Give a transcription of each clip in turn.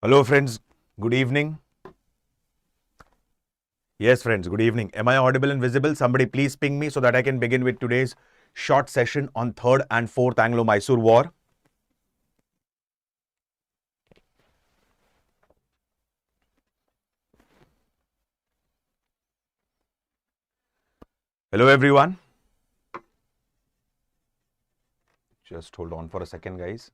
Hello friends, good evening. Yes friends, good evening. Am I audible and visible? Somebody please ping me so that I can begin with today's short session on 3rd and 4th Anglo-Mysore War. Hello everyone. Just hold on for a second guys.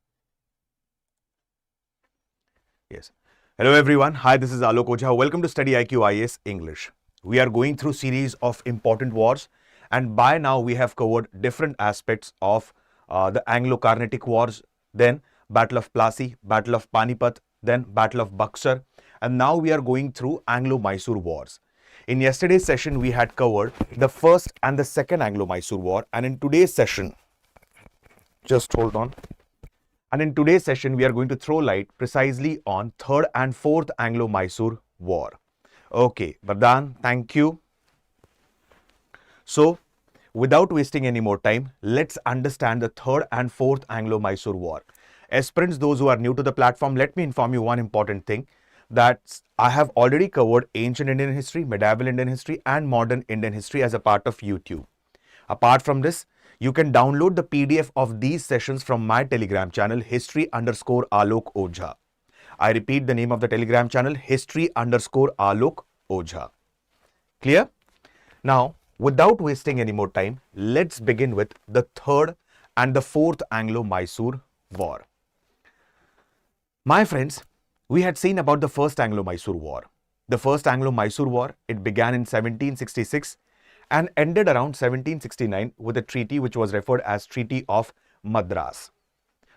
Yes. Hello everyone. Hi, this is Alok Ojha. Welcome to StudyIQ English. We are going through series of important wars, and by now we have covered different aspects of the Anglo-Carnatic Wars, then Battle of Plassey, Battle of Panipat, then Battle of Buxar, and now we are going through Anglo-Mysore Wars. In yesterday's session, we had covered the first and the second Anglo-Mysore War, and in today's session, just hold on. And in today's session, we are going to throw light precisely on 3rd and 4th Anglo-Mysore War. Okay, Vardhan, thank you. So, without wasting any more time, let's understand the 3rd and 4th Anglo-Mysore War. Aspirants, those who are new to the platform, let me inform you one important thing, that I have already covered ancient Indian history, medieval Indian history, and modern Indian history as a part of YouTube. Apart from this, you can download the PDF of these sessions from my Telegram channel, history_Alok Ojha. I repeat the name of the Telegram channel, history_Alok Ojha. Clear? Now, without wasting any more time, let's begin with the 3rd and the 4th Anglo-Mysore War. My friends, we had seen about the first Anglo-Mysore War. The first Anglo-Mysore War, it began in 1766 and ended around 1769 with a treaty which was referred as Treaty of Madras.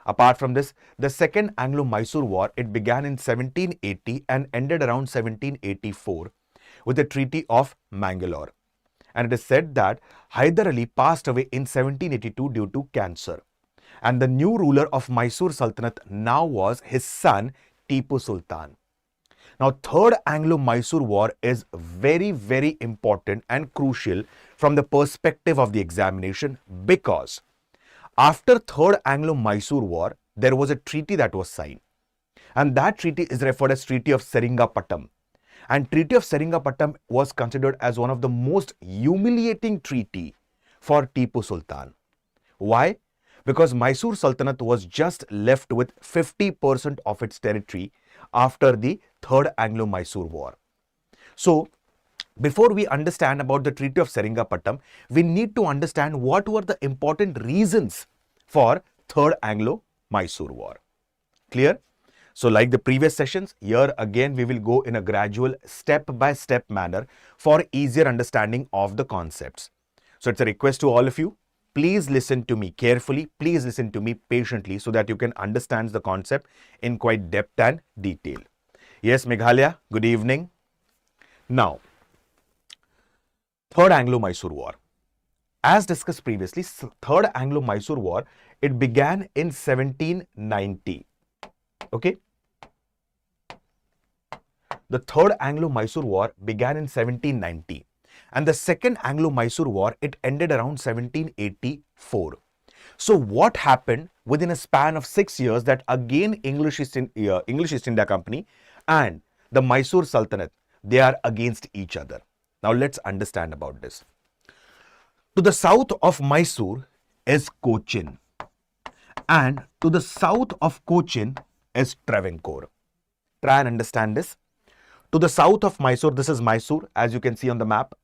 Apart from this, the second Anglo-Mysore War, it began in 1780 and ended around 1784 with the Treaty of Mangalore. And it is said that Hyder Ali passed away in 1782 due to cancer. And the new ruler of Mysore Sultanate now was his son Tipu Sultan. Now, 3rd Anglo-Mysore War is very, very important and crucial from the perspective of the examination, because after 3rd Anglo-Mysore War, there was a treaty that was signed. And that treaty is referred as Treaty of Seringapatam. And Treaty of Seringapatam was considered as one of the most humiliating treaty for Tipu Sultan. Why? Because Mysore Sultanate was just left with 50% of its territory after the 3rd Anglo-Mysore War. So, before we understand about the Treaty of Seringapatam, we need to understand what were the important reasons for 3rd Anglo-Mysore War. Clear? So, like the previous sessions, here again we will go in a gradual step-by-step manner for easier understanding of the concepts. So, it's a request to all of you. Please listen to me carefully, please listen to me patiently so that you can understand the concept in quite depth and detail. Yes, Meghalaya, good evening. Now, 3rd Anglo-Mysore War. As discussed previously, 3rd Anglo-Mysore War, it began in 1790. Okay? The 3rd Anglo-Mysore War began in 1790. And the second Anglo-Mysore War, it ended around 1784. So what happened within a span of 6 years that again English East India Company and the Mysore Sultanate, they are against each other. Now let's understand about this. To the south of Mysore is Cochin, and to the south of Cochin is Travancore. Try and understand this. To the south of Mysore, this is Mysore as you can see on the map.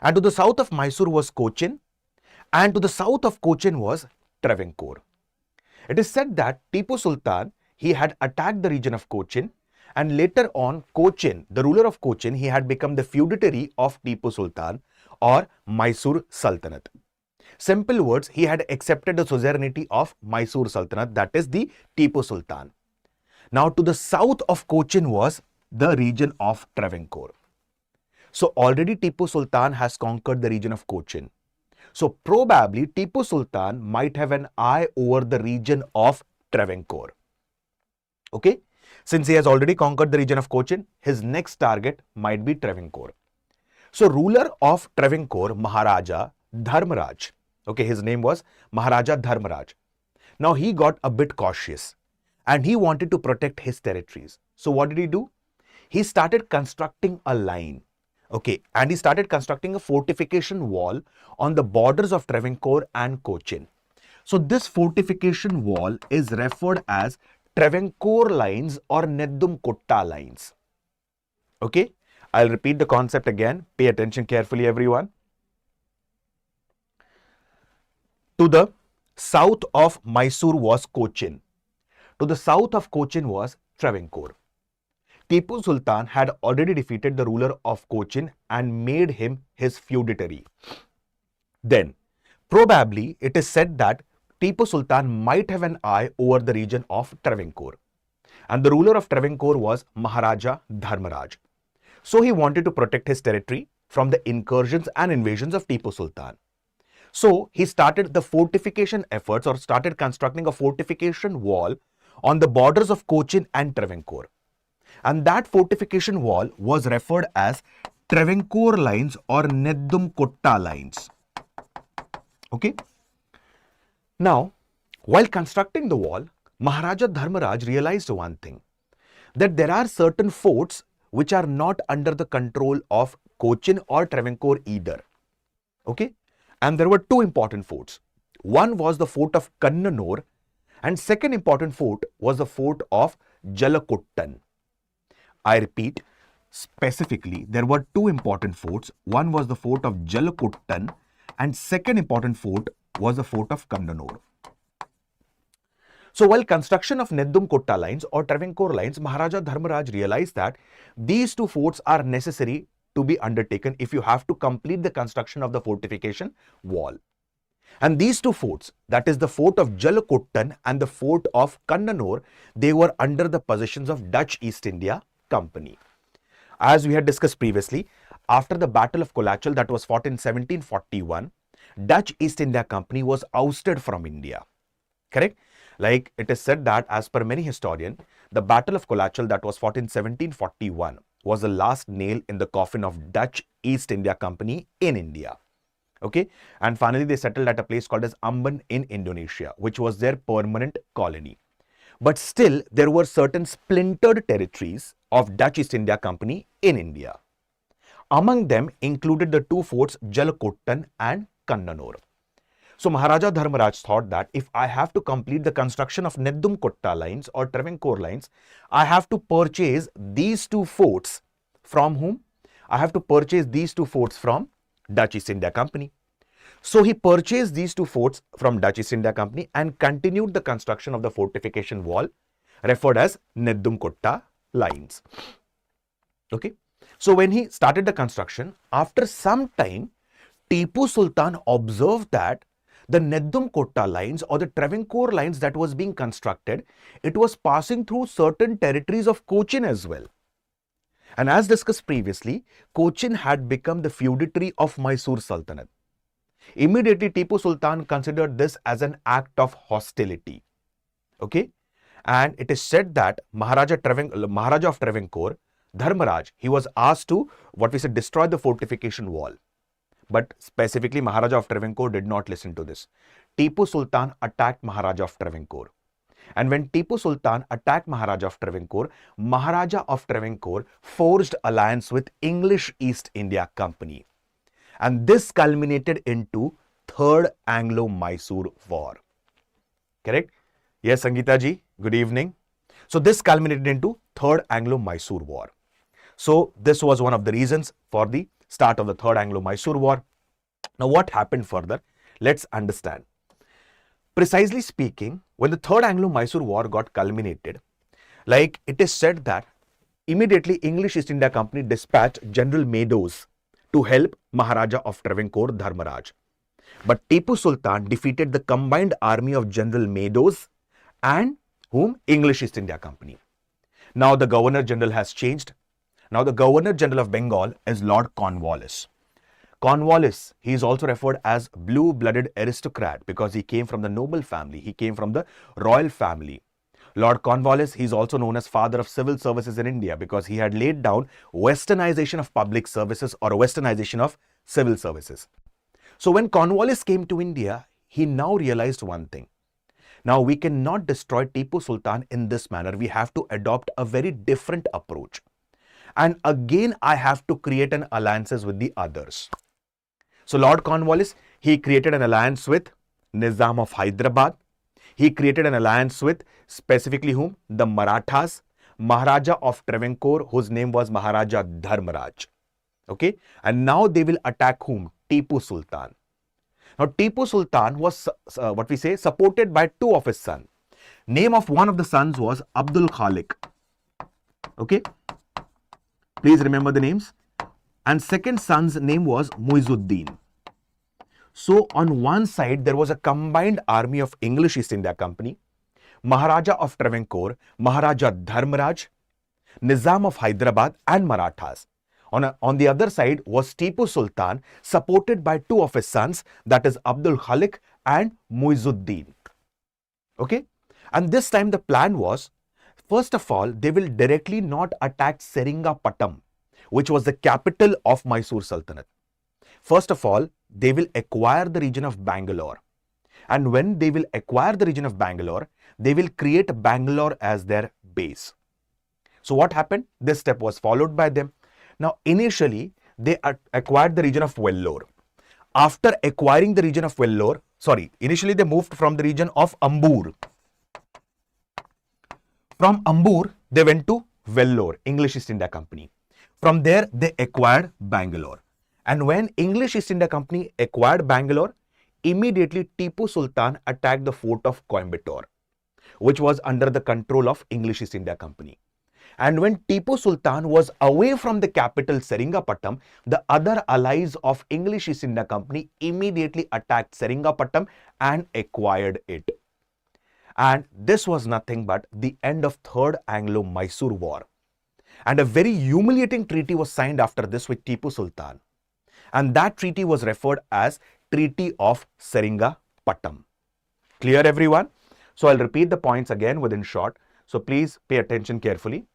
And to the south of Mysore was Cochin, and to the south of Cochin was Travancore. It is said that Tipu Sultan, he had attacked the region of Cochin, and later on Cochin, the ruler of Cochin, he had become the feudatory of Tipu Sultan or Mysore Sultanate. Simple words, he had accepted the suzerainty of Mysore Sultanate, that is the Tipu Sultan. Now to the south of Cochin was the region of Travancore. So already Tipu Sultan has conquered the region of Cochin. So probably Tipu Sultan might have an eye over the region of Travancore. Okay? Since he has already conquered the region of Cochin, his next target might be Travancore. So ruler of Travancore, Maharaja Dharmaraj. Okay, his name was Maharaja Dharmaraj. Now he got a bit cautious and he wanted to protect his territories. So what did he do? He started constructing a line. Okay, and he started constructing a fortification wall on the borders of Travancore and Cochin. So this fortification wall is referred as Travancore lines or Neddum Kotta lines. Okay, I'll repeat the concept again. Pay attention carefully, everyone. To the south of Mysore was Cochin. To the south of Cochin was Travancore. Tipu Sultan had already defeated the ruler of Cochin and made him his feudatory. Then, probably it is said that Tipu Sultan might have an eye over the region of Travancore. And the ruler of Travancore was Maharaja Dharmaraj. So he wanted to protect his territory from the incursions and invasions of Tipu Sultan. So he started the fortification efforts or started constructing a fortification wall on the borders of Cochin and Travancore. And that fortification wall was referred as Travancore lines or Neddum Kotta lines. Okay. Now, while constructing the wall, Maharaja Dharmaraj realized one thing, that there are certain forts which are not under the control of Cochin or Travancore either. Okay. And there were two important forts. One was the fort of Kannanur and second important fort was the fort of Jalakottan. I repeat, specifically, there were two important forts. One was the fort of Jalakottan and second important fort was the fort of Kannanur. So while construction of Neddum Kotta lines or Travancore lines, Maharaja Dharmaraj realized that these two forts are necessary to be undertaken if you have to complete the construction of the fortification wall. And these two forts, that is the fort of Jalakottan and the fort of Kannanur, they were under the possessions of Dutch East India Company. As we had discussed previously, after the Battle of Colonial that was fought in 1741, Dutch East India Company was ousted from India. Correct? Like it is said that as per many historians, the Battle of Colonial that was fought in 1741 was the last nail in the coffin of Dutch East India Company in India. Okay, and finally they settled at a place called as Ambon in Indonesia, which was their permanent colony. But still, there were certain splintered territories of Dutch East India Company in India. Among them included the two forts Jalakottan and Kannanur. So Maharaja Dharmaraj thought that if I have to complete the construction of Neddum Kotta lines or Travancore lines, I have to purchase these two forts from whom? I have to purchase these two forts from Dutch East India Company. So he purchased these two forts from Dutch East India Company and continued the construction of the fortification wall referred as Neddum Kotta lines. Okay. So when he started the construction, after some time, Tipu Sultan observed that the Neddum Kotta lines or the Travancore lines that was being constructed, it was passing through certain territories of Cochin as well. And as discussed previously, Cochin had become the feudatory of Mysore Sultanate. Immediately, Tipu Sultan considered this as an act of hostility. Okay? And it is said that Maharaja of Travancore, Dharmaraj, he was asked to, destroy the fortification wall. But specifically, Maharaja of Travancore did not listen to this. Tipu Sultan attacked Maharaja of Travancore. And when Tipu Sultan attacked Maharaja of Travancore forged alliance with English East India Company. And this culminated into Third Anglo-Mysore War. Correct? Yes, Sangeeta ji, good evening. So this culminated into Third Anglo-Mysore War. So this was one of the reasons for the start of the Third Anglo-Mysore War. Now what happened further? Let's understand. Precisely speaking, when the Third Anglo-Mysore War got culminated, like it is said that immediately English East India Company dispatched General Meadows to help Maharaja of Travancore Dharmaraj. But Tipu Sultan defeated the combined army of General Meadows and whom? English East India Company. Now the Governor General has changed. Now the Governor General of Bengal is Lord Cornwallis. Cornwallis, he is also referred as blue-blooded aristocrat because he came from the noble family. He came from the royal family. Lord Cornwallis, he is also known as father of civil services in India because he had laid down westernization of public services or westernization of civil services. So when Cornwallis came to India, he now realized one thing, Now, we cannot destroy Tipu Sultan in this manner. We have to adopt a very different approach. And again, I have to create an alliances with the others. So Lord Cornwallis, he created an alliance with Nizam of Hyderabad. He created an alliance with specifically whom? The Marathas, Maharaja of Travancore, whose name was Maharaja Dharmaraj. Okay, and now they will attack whom? Tipu Sultan. Now Tipu Sultan was supported by two of his sons. Name of one of the sons was Abdul Khalik. Okay, please remember the names. And second son's name was Muizuddin. So on one side there was a combined army of English East India Company, Maharaja of Travancore, Maharaja Dharmaraj, Nizam of Hyderabad and Marathas. On the other side was Tipu Sultan, supported by two of his sons, that is Abdul Khalik and Muizuddin. Okay, and this time the plan was, first of all, they will directly not attack Seringapatam, which was the capital of Mysore Sultanate. First of all, they will acquire the region of Bangalore. And when they will acquire the region of Bangalore, they will create Bangalore as their base. So what happened? This step was followed by them. Now, initially, they acquired the region of Vellore. After acquiring the region of Vellore, initially they moved from the region of Ambur. From Ambur, they went to Vellore, English East India Company. From there, they acquired Bangalore. And when English East India Company acquired Bangalore, immediately Tipu Sultan attacked the fort of Coimbatore, which was under the control of English East India Company. And when Tipu Sultan was away from the capital Seringapatam, the other allies of English East India Company immediately attacked Seringapatam and acquired it. And this was nothing but the end of Third Anglo-Mysore War. And a very humiliating treaty was signed after this with Tipu Sultan. And that treaty was referred as Treaty of Seringapatam. Clear, everyone? So I'll repeat the points again within short. So please pay attention carefully.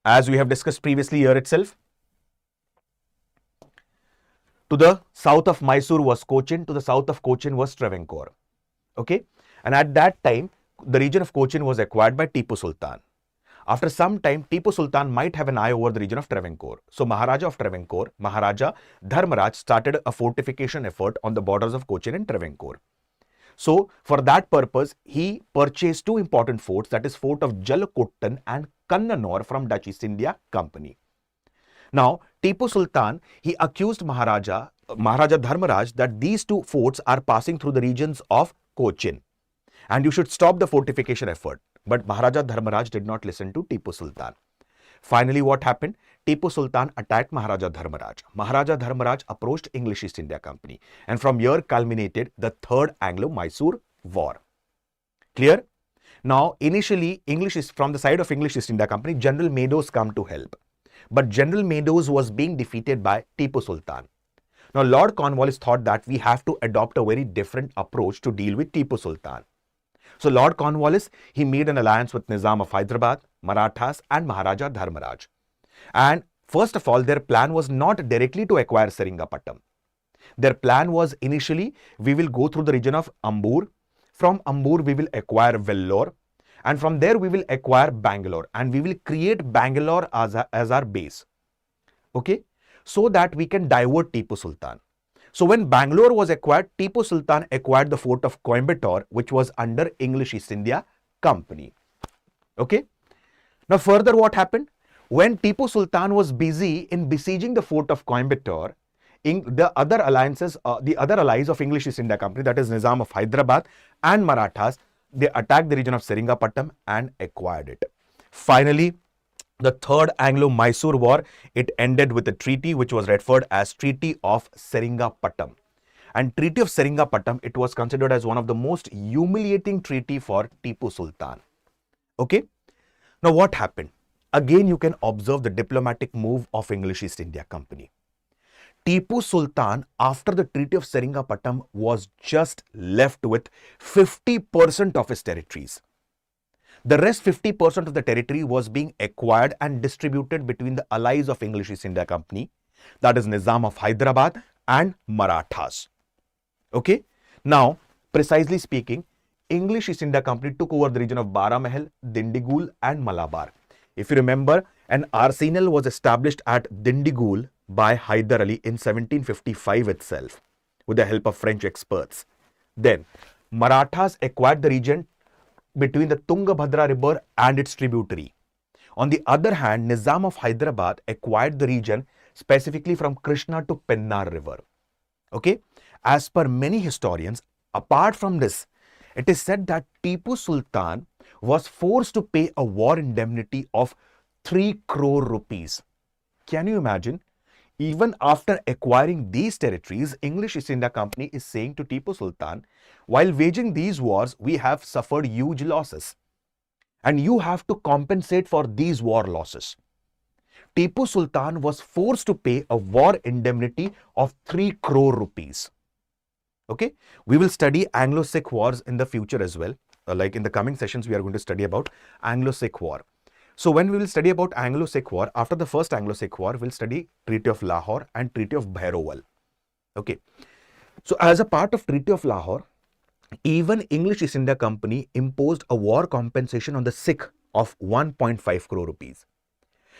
As we have discussed previously here itself, to the south of Mysore was Cochin, to the south of Cochin was Travancore. Okay, and at that time, the region of Cochin was acquired by Tipu Sultan. After some time, Tipu Sultan might have an eye over the region of Travancore. So Maharaja of Travancore, Maharaja Dharmaraj, started a fortification effort on the borders of Cochin and Travancore. So for that purpose, he purchased two important forts, that is fort of Jalakottan and Kannanur from Dutch East India Company. Now, Tipu Sultan, he accused Maharaja Dharmaraj that these two forts are passing through the regions of Cochin and you should stop the fortification effort. But Maharaja Dharmaraj did not listen to Tipu Sultan. Finally, what happened? Tipu Sultan attacked Maharaja Dharmaraj. Maharaja Dharmaraj approached English East India Company, and from here culminated the Third Anglo-Mysore War. Clear? Now, initially, from the side of English East India Company, General Meadows come to help. But General Meadows was being defeated by Tipu Sultan. Now, Lord Cornwallis thought that we have to adopt a very different approach to deal with Tipu Sultan. So Lord Cornwallis, he made an alliance with Nizam of Hyderabad, Marathas and Maharaja Dharmaraj. And first of all, their plan was not directly to acquire Seringapatam. Their plan was initially, we will go through the region of Ambur. From Ambur, we will acquire Vellore. And from there, we will acquire Bangalore. And we will create Bangalore as our base. Okay? So that we can divert Tipu Sultan. So when Bangalore was acquired, Tipu Sultan acquired the fort of Coimbatore, which was under English East India Company. Okay? Now further what happened? When Tipu Sultan was busy in besieging the fort of Coimbatore, the other allies of English East India Company, that is Nizam of Hyderabad and Marathas, they attacked the region of Seringapatam and acquired it. Finally, the Third Anglo-Mysore War, it ended with a treaty which was referred as Treaty of Seringapatam. And Treaty of Seringapatam, it was considered as one of the most humiliating treaty for Tipu Sultan. Okay? Now what happened? Again, you can observe the diplomatic move of English East India Company. Tipu Sultan, after the Treaty of Seringapatam, was just left with 50% of his territories. The rest 50% of the territory was being acquired and distributed between the allies of English East India Company, that is Nizam of Hyderabad and Marathas. Okay. Now, precisely speaking, English East India Company took over the region of Baramahal, Dindigul and Malabar. If you remember, an arsenal was established at Dindigul by Hyder Ali in 1755 itself with the help of French experts. Then, Marathas acquired the region between the Tungabhadra river and its tributary. On the other hand, Nizam of Hyderabad acquired the region specifically from Krishna to Pennar river. Okay, as per many historians, apart from this, it is said that Tipu Sultan was forced to pay a war indemnity of 3 crore rupees. Can you imagine? Even after acquiring these territories, English East India Company is saying to Tipu Sultan, while waging these wars, we have suffered huge losses. And you have to compensate for these war losses. Tipu Sultan was forced to pay a war indemnity of 3 crore rupees. Okay, we will study Anglo-Sikh wars in the future as well. Like in the coming sessions, we are going to study about Anglo-Sikh war. So when we will study about Anglo-Sikh war, after the first Anglo-Sikh war, we'll study Treaty of Lahore and Treaty of Bhairoval. Okay, so as a part of Treaty of Lahore, even English East India Company imposed a war compensation on the Sikh of 1.5 crore rupees.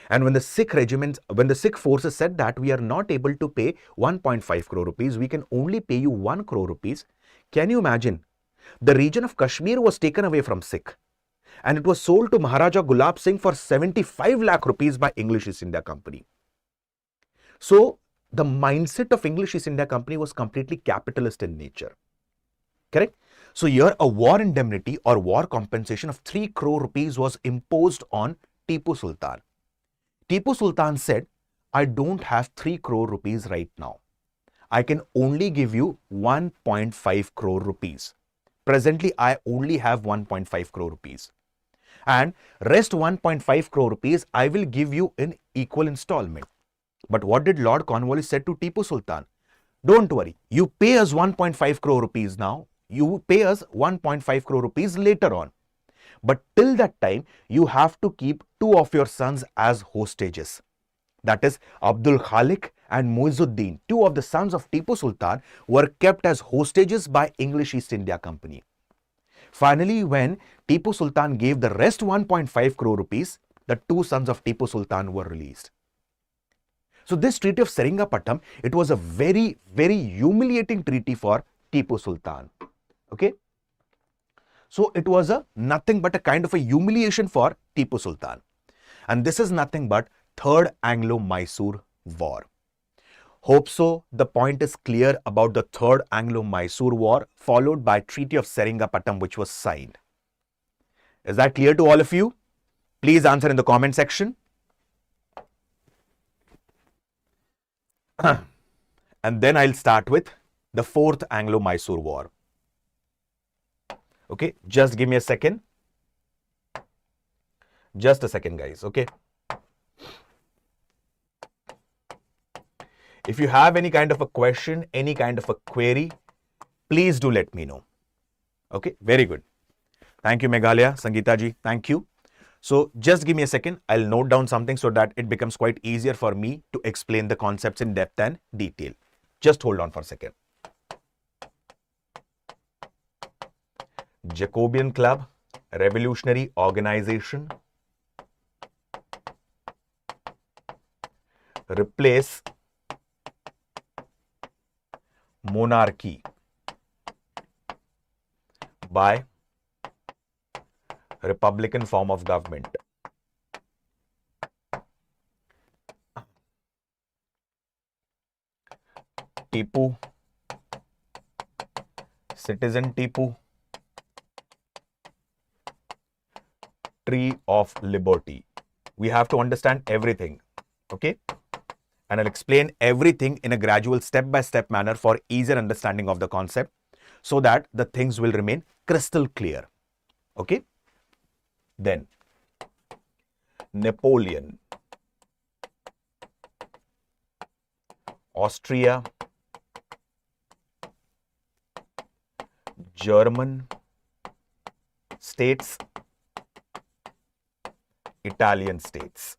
And when the Sikh forces said that we are not able to pay 1.5 crore rupees, we can only pay you 1 crore rupees. Can you imagine? The region of Kashmir was taken away from Sikh and it was sold to Maharaja Gulab Singh for 75 lakh rupees by English East India Company. So the mindset of English East India Company was completely capitalist in nature. Correct? So here a war indemnity or war compensation of 3 crore rupees was imposed on Tipu Sultan. Tipu Sultan said, I don't have 3 crore rupees right now. I can only give you 1.5 crore rupees. Presently, I only have 1.5 crore rupees. And rest 1.5 crore rupees, I will give you in equal installment. But what did Lord Cornwallis said to Tipu Sultan? Don't worry, you pay us 1.5 crore rupees now. You pay us 1.5 crore rupees later on. But till that time, you have to keep 2 of your sons as hostages. That is, Abdul Khalik and Muizzuddin, 2 of the sons of Tipu Sultan, were kept as hostages by English East India Company. Finally, when Tipu Sultan gave the rest 1.5 crore rupees, the 2 sons of Tipu Sultan were released. So this treaty of Seringapatam, it was a very, very humiliating treaty for Tipu Sultan. Okay. So it was nothing but a kind of a humiliation for Tipu Sultan. And this is nothing but Third Anglo-Mysore War. Hope so the point is clear about the Third Anglo-Mysore War followed by Treaty of Seringapatam which was signed. Is that clear to all of you? Please answer in the comment section. And then I'll start with the Fourth Anglo-Mysore War. Okay, just give me a second. Just a second, guys. Okay. If you have any kind of a question, any kind of a query, please do let me know. Okay, very good. Thank you, Meghalaya, Sangeeta ji. Thank you. So just give me a second. I'll note down something so that it becomes quite easier for me to explain the concepts in depth and detail. Just hold on for a second. Jacobean Club, revolutionary organization, replace monarchy by republican form of government. Tipu, Citizen Tipu, Tree of Liberty. We have to understand everything, okay? And I'll explain everything in a gradual step-by-step manner for easier understanding of the concept so that the things will remain crystal clear, okay? Then, Napoleon, Austria, German states, Italian states.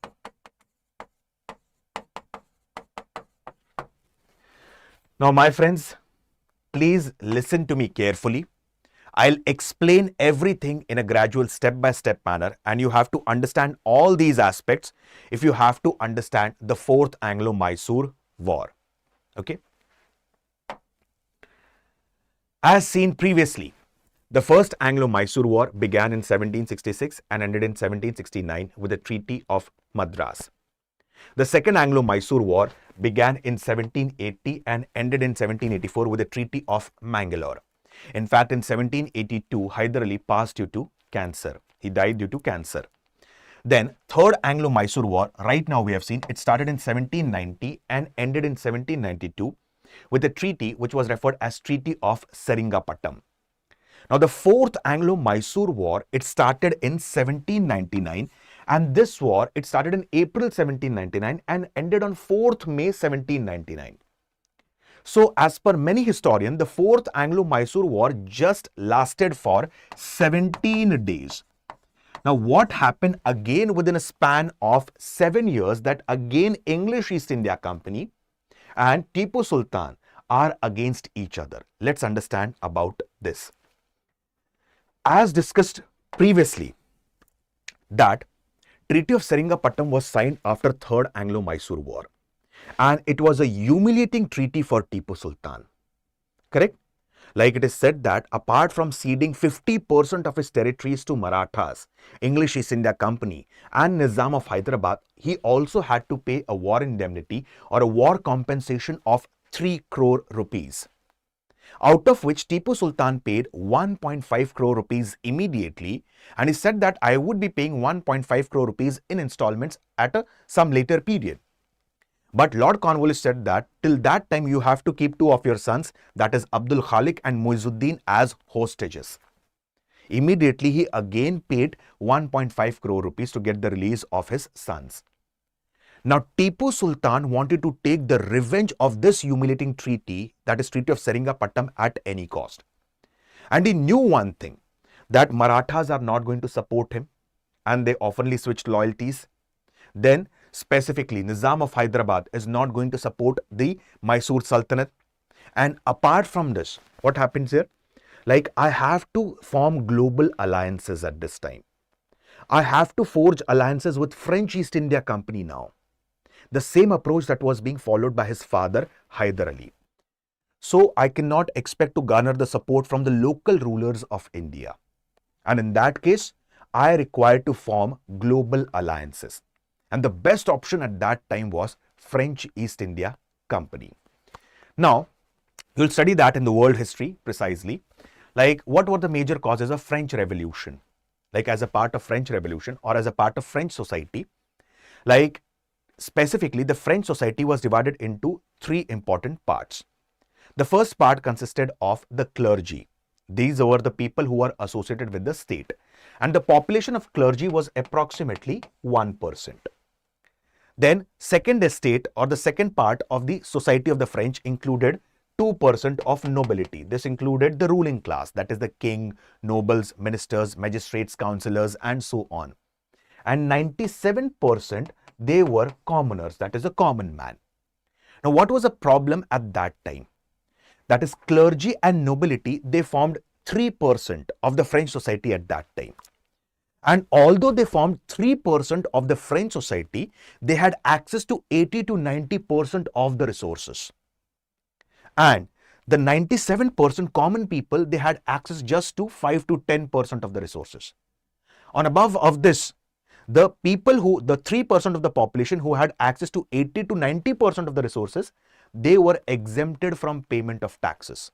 Now, my friends, please listen to me carefully. I'll explain everything in a gradual step-by-step manner, and you have to understand all these aspects if you have to understand the Fourth Anglo-Mysore War. Okay? As seen previously, the First Anglo-Mysore War began in 1766 and ended in 1769 with the Treaty of Madras. The Second Anglo-Mysore War began in 1780 and ended in 1784 with the Treaty of Mangalore. In fact, in 1782, Hyder Ali passed due to cancer. He died due to cancer. Then, Third Anglo-Mysore War, right now we have seen, it started in 1790 and ended in 1792 with a treaty which was referred as Treaty of Seringapatam. Now, the Fourth Anglo-Mysore War, it started in 1799, and this war, it started in April 1799 and ended on 4th May 1799. So, as per many historians, the Fourth Anglo-Mysore War just lasted for 17 days. Now, what happened again within a span of 7 years, that again English East India Company and Tipu Sultan are against each other. Let's understand about this. As discussed previously, that Treaty of Seringapatam was signed after Third Anglo-Mysore War, and it was a humiliating treaty for Tipu Sultan. Correct? Like it is said that apart from ceding 50% of his territories to Marathas, English East India Company and Nizam of Hyderabad, he also had to pay a war indemnity or a war compensation of 3 crore rupees. Out of which Tipu Sultan paid 1.5 crore rupees immediately, and he said that I would be paying 1.5 crore rupees in installments at some later period. But Lord Cornwallis said that till that time you have to keep 2 of your sons, that is Abdul Khalik and Muizuddin, as hostages. Immediately he again paid 1.5 crore rupees to get the release of his sons. Now Tipu Sultan wanted to take the revenge of this humiliating treaty, that is Treaty of Seringapatam, at any cost. And he knew one thing, that Marathas are not going to support him, and they oftenly switched loyalties. Then specifically, Nizam of Hyderabad is not going to support the Mysore Sultanate. And apart from this, what happens here? Like, I have to form global alliances at this time. I have to forge alliances with French East India Company now. The same approach that was being followed by his father, Hyder Ali. So, I cannot expect to garner the support from the local rulers of India. And in that case, I required to form global alliances. And the best option at that time was French East India Company. Now, you'll study that in the world history precisely. Like, what were the major causes of French Revolution? Like, as a part of French Revolution or as a part of French society, like specifically the French society was divided into 3 important parts. The first part consisted of the clergy. These were the people who were associated with the state, and the population of clergy was approximately 1%. Then second estate, or the second part of the society of the French, included 2% of nobility. This included the ruling class, that is the king, nobles, ministers, magistrates, councillors, and so on. And 97% they were commoners, that is a common man. Now, what was a problem at that time? That is, clergy and nobility, they formed 3% of the French society at that time. And although they formed 3% of the French society, they had access to 80 to 90% of the resources. And the 97% common people, they had access just to 5 to 10% of the resources. On above of this, the people who, the 3% of the population who had access to 80 to 90% of the resources, they were exempted from payment of taxes.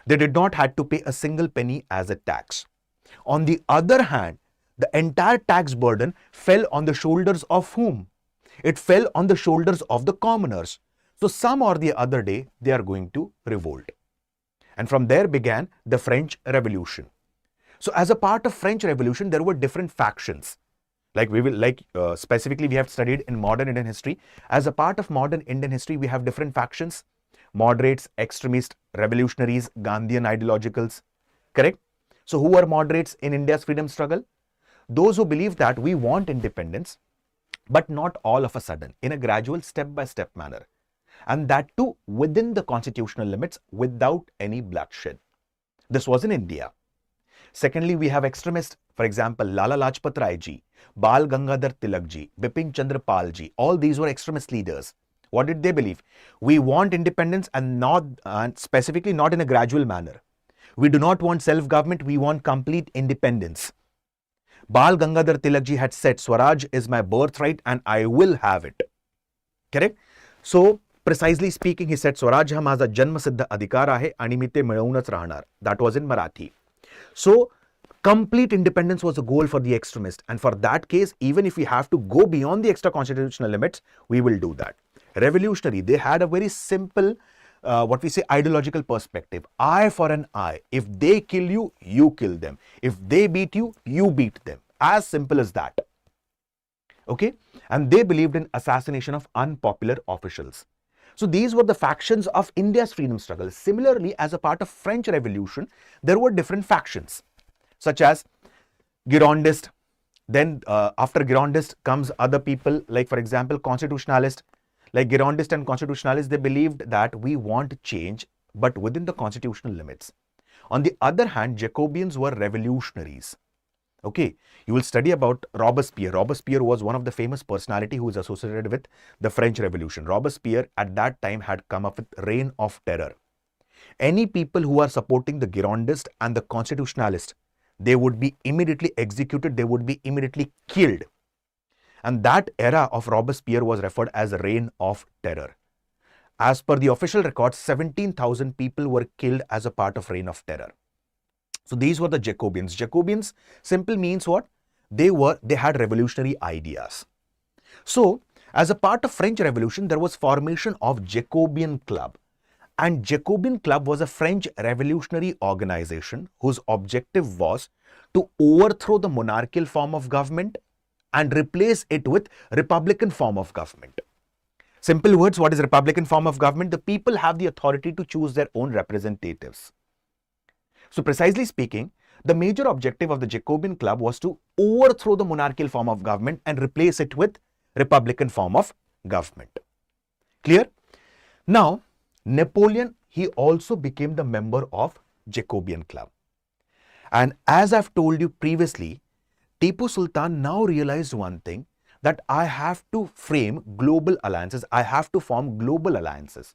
They did not have to pay a single penny as a tax. On the other hand, the entire tax burden fell on the shoulders of whom? It fell on the shoulders of the commoners. So some or the other day, they are going to revolt. And from there began the French Revolution. So as a part of French Revolution, there were different factions. Specifically we have studied in modern Indian history. As a part of modern Indian history, we have different factions: moderates, extremists, revolutionaries, Gandhian ideologicals. Correct? So who are moderates in India's freedom struggle? Those who believe that we want independence, but not all of a sudden, in a gradual step-by-step manner. and that too within the constitutional limits without any bloodshed. This was in India. Secondly, we have extremists, for example, Lala Lajpat Rai ji, Bal Gangadhar Tilak ji, Bipin Chandra Pal ji. All these were extremist leaders. What did they believe? We want independence and specifically not in a gradual manner. We do not want self-government, we want complete independence. Bal Gangadhar Tilak ji had said, Swaraj is my birthright and I will have it. Correct? So, precisely speaking, he said, Swaraj ha माझा जन्मसिद्ध अधिकार आहे आणि मी ते मिळवूनच राहणार. That was in Marathi. So, complete independence was a goal for the extremist. And for that case, even if we have to go beyond the extra constitutional limits, we will do that. Revolutionary, they had a very simple, what we say, ideological perspective. Eye for an eye. If they kill you, you kill them. If they beat you, you beat them. As simple as that. Okay? And they believed in assassination of unpopular officials. So these were the factions of India's freedom struggle. Similarly, as a part of French Revolution, there were different factions, such as Girondist. Then after Girondist comes other people, like for example, Constitutionalist. Like Girondist and Constitutionalists, they believed that we want change, but within the constitutional limits. On the other hand, Jacobians were revolutionaries. Okay, you will study about Robespierre. Robespierre was one of the famous personality who is associated with the French Revolution. Robespierre at that time had come up with reign of terror. Any people who are supporting the Girondist and the Constitutionalist, they would be immediately executed, they would be immediately killed. And that era of Robespierre was referred as reign of terror. As per the official records, 17,000 people were killed as a part of reign of terror. So these were the Jacobians. Jacobians simple means what? They had revolutionary ideas. So as a part of French Revolution, there was formation of Jacobian Club. And Jacobian Club was a French revolutionary organization whose objective was to overthrow the monarchical form of government and replace it with republican form of government. Simple words, what is republican form of government? The people have the authority to choose their own representatives. So precisely speaking, the major objective of the Jacobian Club was to overthrow the monarchical form of government and replace it with republican form of government. Clear? Now, Napoleon, he also became the member of Jacobian Club. And as I've told you previously, Tipu Sultan now realized one thing, that I have to frame global alliances. I have to form global alliances.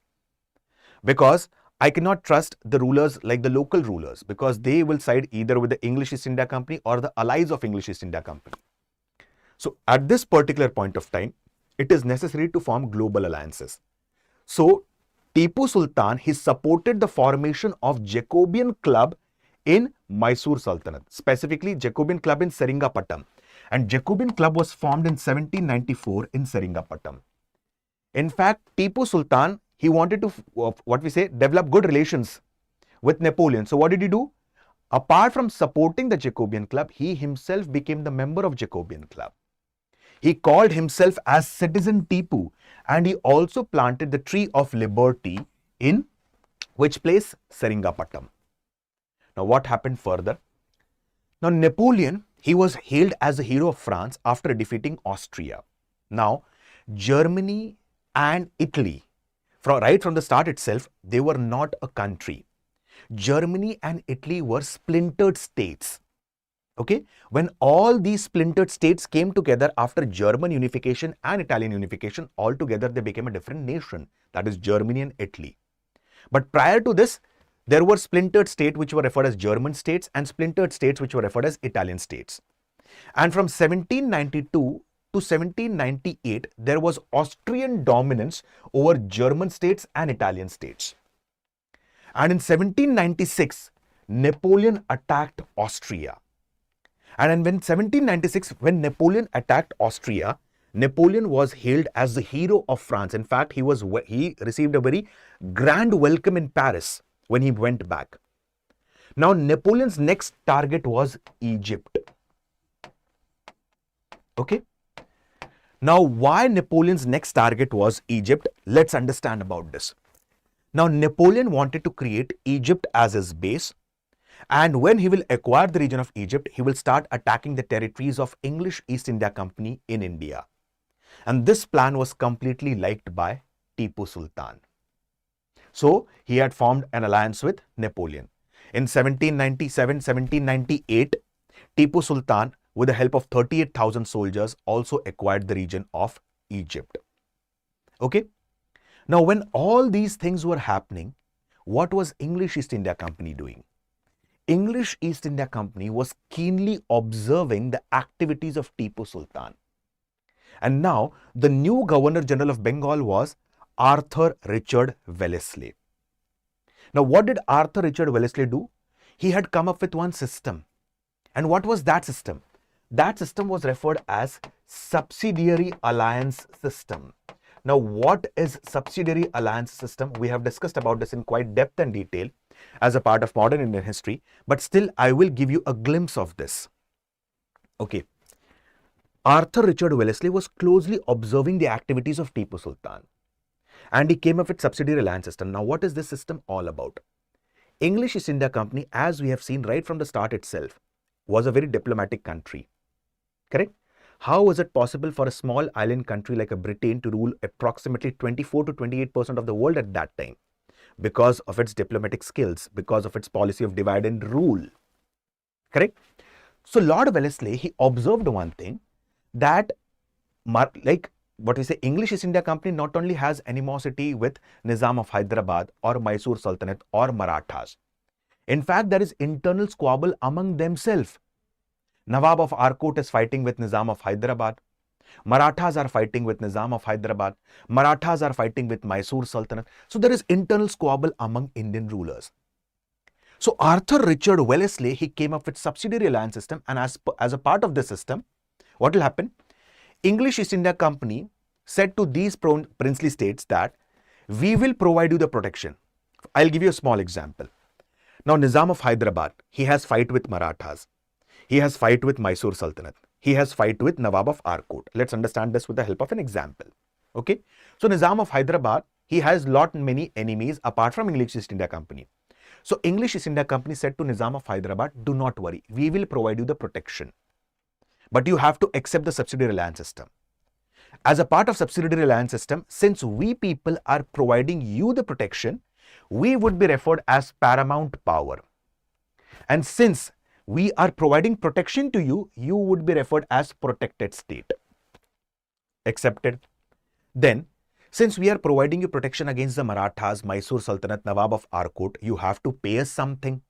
Because I cannot trust the rulers like the local rulers, because they will side either with the English East India Company or the allies of English East India Company. So at this particular point of time, it is necessary to form global alliances. So Tipu Sultan, he supported the formation of Jacobian Club in Mysore Sultanate, specifically Jacobian Club in Seringapatam. And Jacobian Club was formed in 1794 in Seringapatam. In fact, Tipu Sultan, he wanted to, develop good relations with Napoleon. So what did he do? Apart from supporting the Jacobian Club, he himself became the member of Jacobian Club. He called himself as Citizen Tipu, and he also planted the Tree of Liberty in which place? Seringapatam. Now what happened further? Now Napoleon, he was hailed as a hero of France after defeating Austria. Now Germany and Italy, right from the start itself, they were not a country. Germany and Italy were splintered states. Okay, when all these splintered states came together after German unification and Italian unification, all together they became a different nation, that is Germany and Italy. But prior to this, there were splintered states which were referred as German states and splintered states which were referred as Italian states. And from 1792 to 1798, there was Austrian dominance over German states and Italian states. And in 1796, Napoleon attacked Austria. And when 1796, when Napoleon attacked Austria, Napoleon was hailed as the hero of France. In fact, he received a very grand welcome in Paris when he went back. Now, Napoleon's next target was Egypt. Okay. Now, why Napoleon's next target was Egypt? Let's understand about this. Now, Napoleon wanted to create Egypt as his base. And when he will acquire the region of Egypt, he will start attacking the territories of English East India Company in India. And this plan was completely liked by Tipu Sultan. So he had formed an alliance with Napoleon. In 1797, 1798, Tipu Sultan, with the help of 38,000 soldiers, also acquired the region of Egypt. Okay. Now, when all these things were happening, what was English East India Company doing? English East India Company was keenly observing the activities of Tipu Sultan. And now, the new Governor General of Bengal was Arthur Richard Wellesley. Now, what did Arthur Richard Wellesley do? He had come up with one system. And what was that system? That system was referred as Subsidiary Alliance System. Now, what is Subsidiary Alliance System? We have discussed about this in quite depth and detail as a part of modern Indian history, but still I will give you a glimpse of this. Okay. Arthur Richard Wellesley was closely observing the activities of Tipu Sultan, and he came up with Subsidiary Alliance System. Now, what is this system all about? English East India Company, as we have seen right from the start itself, was a very diplomatic country. Correct? How was it possible for a small island country like a Britain to rule approximately 24 to 28% of the world at that time? Because of its diplomatic skills, because of its policy of divide and rule. Correct? So Lord Wellesley, he observed one thing, that English East India Company not only has animosity with Nizam of Hyderabad or Mysore Sultanate or Marathas. In fact, there is internal squabble among themselves. Nawab of Arcot is fighting with Nizam of Hyderabad. Marathas are fighting with Nizam of Hyderabad. Marathas are fighting with Mysore Sultanate. So there is internal squabble among Indian rulers. So Arthur Richard Wellesley, he came up with Subsidiary Alliance System, and as a part of this system, what will happen? English East India Company said to these princely states that we will provide you the protection. I'll give you a small example. Now, Nizam of Hyderabad, he has fight with Marathas. He has fight with Mysore Sultanate. He has fight with Nawab of Arcot. Let's understand this with the help of an example. Okay. So, Nizam of Hyderabad, he has many enemies apart from English East India Company. So, English East India Company said to Nizam of Hyderabad, do not worry, we will provide you the protection. But you have to accept the Subsidiary Alliance System. As a part of Subsidiary Alliance System, since we people are providing you the protection, we would be referred as paramount power. And since we are providing protection to you, you would be referred as protected state. Accepted? Then, since we are providing you protection against the Marathas, Mysore Sultanate, Nawab of Arcot, you have to pay us something.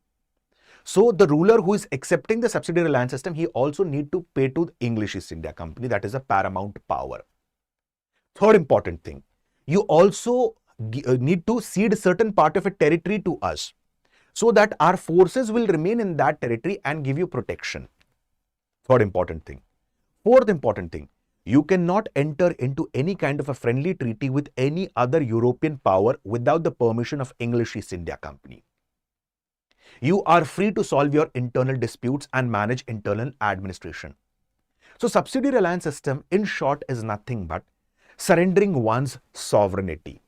So, the ruler who is accepting the Subsidiary Alliance System, he also need to pay to the English East India Company, that is a paramount power. Third important thing, you also need to cede certain part of a territory to us, so that our forces will remain in that territory and give you protection. Third important thing. Fourth important thing, you cannot enter into any kind of a friendly treaty with any other European power without the permission of English East India Company. You are free to solve your internal disputes and manage internal administration. So, Subsidiary Alliance System, in short, is nothing but surrendering one's sovereignty.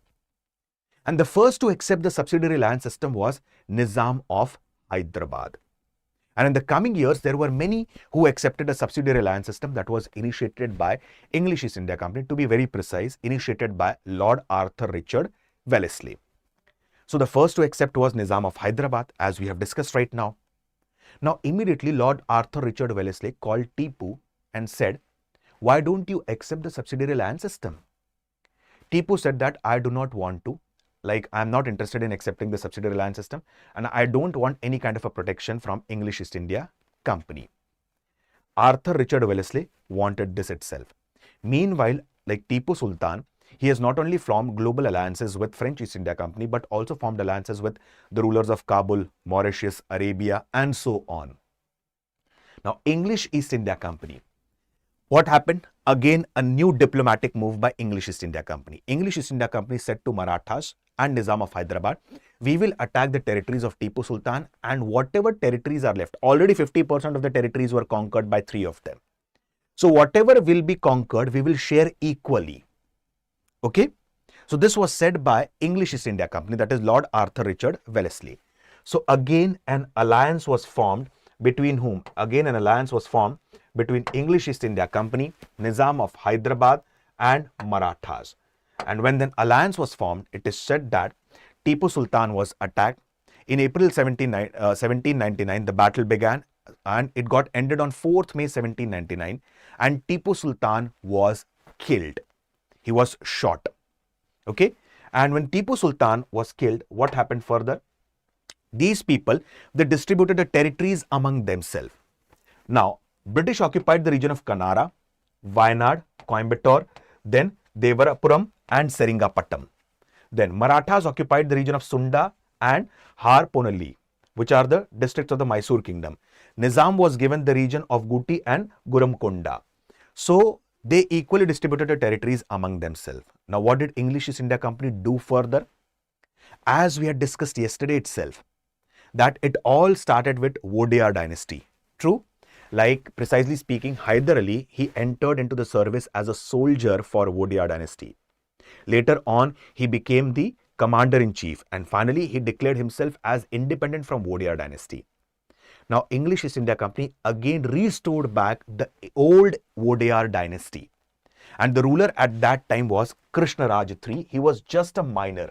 And the first to accept the Subsidiary Alliance System was Nizam of Hyderabad. And in the coming years, there were many who accepted a Subsidiary Alliance System that was initiated by English East India Company, to be very precise, initiated by Lord Arthur Richard Wellesley. So, the first to accept was Nizam of Hyderabad, as we have discussed right now. Now, immediately Lord Arthur Richard Wellesley called Tipu and said, why don't you accept the Subsidiary Alliance System? Tipu said that I do not want to, I'm not interested in accepting the Subsidiary Alliance System, and I don't want any kind of a protection from English East India Company. Arthur Richard Wellesley wanted this itself. Meanwhile, like Tipu Sultan, he has not only formed global alliances with French East India Company, but also formed alliances with the rulers of Kabul, Mauritius, Arabia, and so on. Now, English East India Company. What happened? Again, a new diplomatic move by English East India Company. English East India Company said to Marathas and Nizam of Hyderabad, we will attack the territories of Tipu Sultan, and whatever territories are left, already 50% of the territories were conquered by 3 of them. So, whatever will be conquered, we will share equally. Okay. So, this was said by English East India Company, that is Lord Arthur Richard Wellesley. So, again an alliance was formed between whom? Again an alliance was formed between English East India Company, Nizam of Hyderabad and Marathas. And when an alliance was formed, it is said that Tipu Sultan was attacked. In April 1799, the battle began and it got ended on 4th May 1799, and Tipu Sultan was killed. He was shot. Okay. And when Tipu Sultan was killed, what happened further? These people, they distributed the territories among themselves. Now, British occupied the region of Kanara, Wayanad, Coimbatore, then Devarapuram and Seringapatam. Then Marathas occupied the region of Sunda and Harponali, which are the districts of the Mysore kingdom. Nizam was given the region of Guti and Guramkonda. So they equally distributed the territories among themselves. Now, what did English East India Company do further? As we had discussed yesterday itself, that it all started with Wadiyar dynasty. True? Like precisely speaking, Hyder Ali, he entered into the service as a soldier for Wadiyar dynasty. Later on, he became the commander-in-chief, and finally he declared himself as independent from Wadiyar dynasty. Now, English East India Company again restored back the old Wadiyar dynasty. And the ruler at that time was Krishnaraj III. He was just a minor.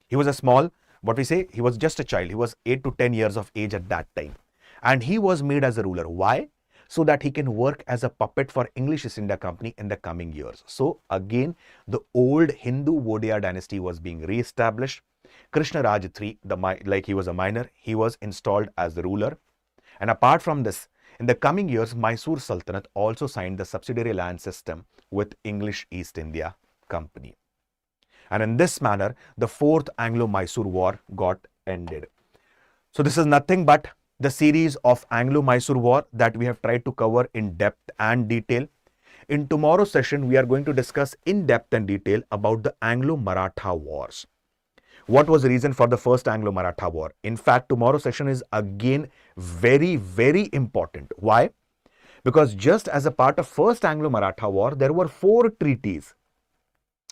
He was a small, he was just a child. He was 8 to 10 years of age at that time. And he was made as a ruler. Why? So that he can work as a puppet for English East India Company in the coming years. So again, the old Hindu Wadiyar dynasty was being re-established. Krishnaraj III, like he was a minor, he was installed as the ruler. And apart from this, in the coming years, Mysore Sultanate also signed the subsidiary alliance system with English East India Company. And in this manner, the 4th Anglo-Mysore War got ended. So this is nothing but the series of Anglo-Mysore War that we have tried to cover in depth and detail. In tomorrow's session, we are going to discuss in depth and detail about the Anglo-Maratha Wars. What was the reason for the first Anglo-Maratha War? In fact, tomorrow's session is again very, very important. Why? Because just as a part of first Anglo-Maratha War, there were 4 treaties.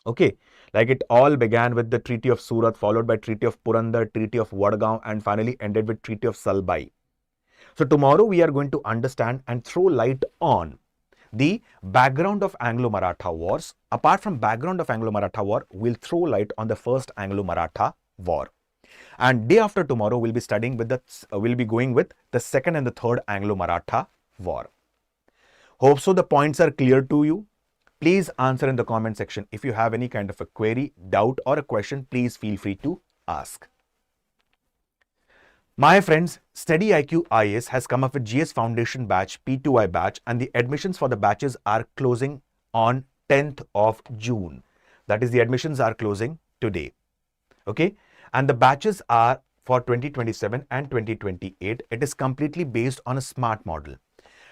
Okay, like it all began with the Treaty of Surat, followed by Treaty of Purandar, Treaty of Vadgaon, and finally ended with Treaty of Salbai. So tomorrow we are going to understand and throw light on the background of Anglo-Maratha Wars. Apart from background of Anglo-Maratha War, we'll throw light on the first Anglo-Maratha War. And day after tomorrow, we'll be studying with we'll be going with the second and the third Anglo-Maratha War. Hope so the points are clear to you. Please answer in the comment section. If you have any kind of a query, doubt or a question, please feel free to ask. My friends, StudyIQ IAS has come up with GS Foundation batch, P2I batch, and the admissions for the batches are closing on 10th of June. That is, the admissions are closing today. Okay. And the batches are for 2027 and 2028. It is completely based on a SMART model.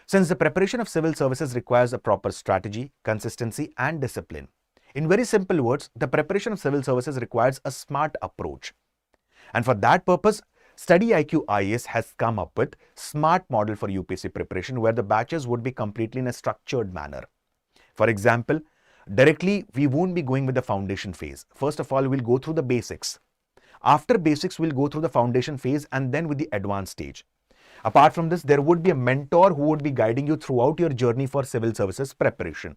Since the preparation of civil services requires a proper strategy, consistency and discipline. In very simple words, the preparation of civil services requires a SMART approach. And for that purpose, StudyIQ IAS has come up with SMART model for UPSC preparation, where the batches would be completely in a structured manner. For example, directly we won't be going with the foundation phase. First of all, we'll go through the basics. After basics, we'll go through the foundation phase and then with the advanced stage. Apart from this, there would be a mentor who would be guiding you throughout your journey for civil services preparation,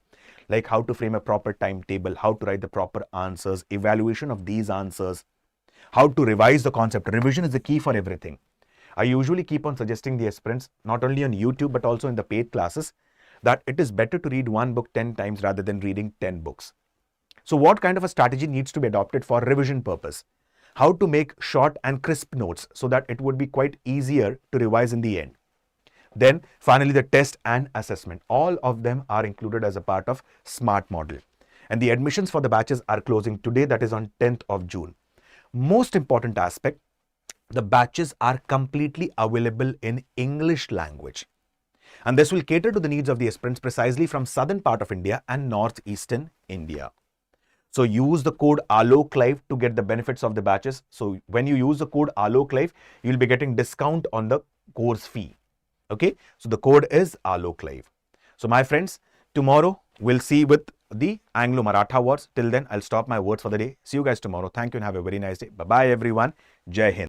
like how to frame a proper timetable, how to write the proper answers, evaluation of these answers, how to revise the concept. Revision is the key for everything. I usually keep on suggesting the aspirants, not only on YouTube, but also in the paid classes, that it is better to read one book 10 times rather than reading 10 books. So what kind of a strategy needs to be adopted for revision purpose? How to make short and crisp notes so that it would be quite easier to revise in the end. Then finally the test and assessment. All of them are included as a part of SMART model. And the admissions for the batches are closing today, that is on 10th of June. Most important aspect, the batches are completely available in English language. And this will cater to the needs of the aspirants precisely from southern part of India and northeastern India. So use the code ALOKLIVE to get the benefits of the batches. So when you use the code ALOKLIVE, you'll be getting discount on the course fee. Okay. So the code is ALOKLIVE. So my friends, tomorrow we'll see with the Anglo-Maratha Wars. Till then, I'll stop my words for the day. See you guys tomorrow. Thank you and have a very nice day. Bye-bye everyone. Jai Hind.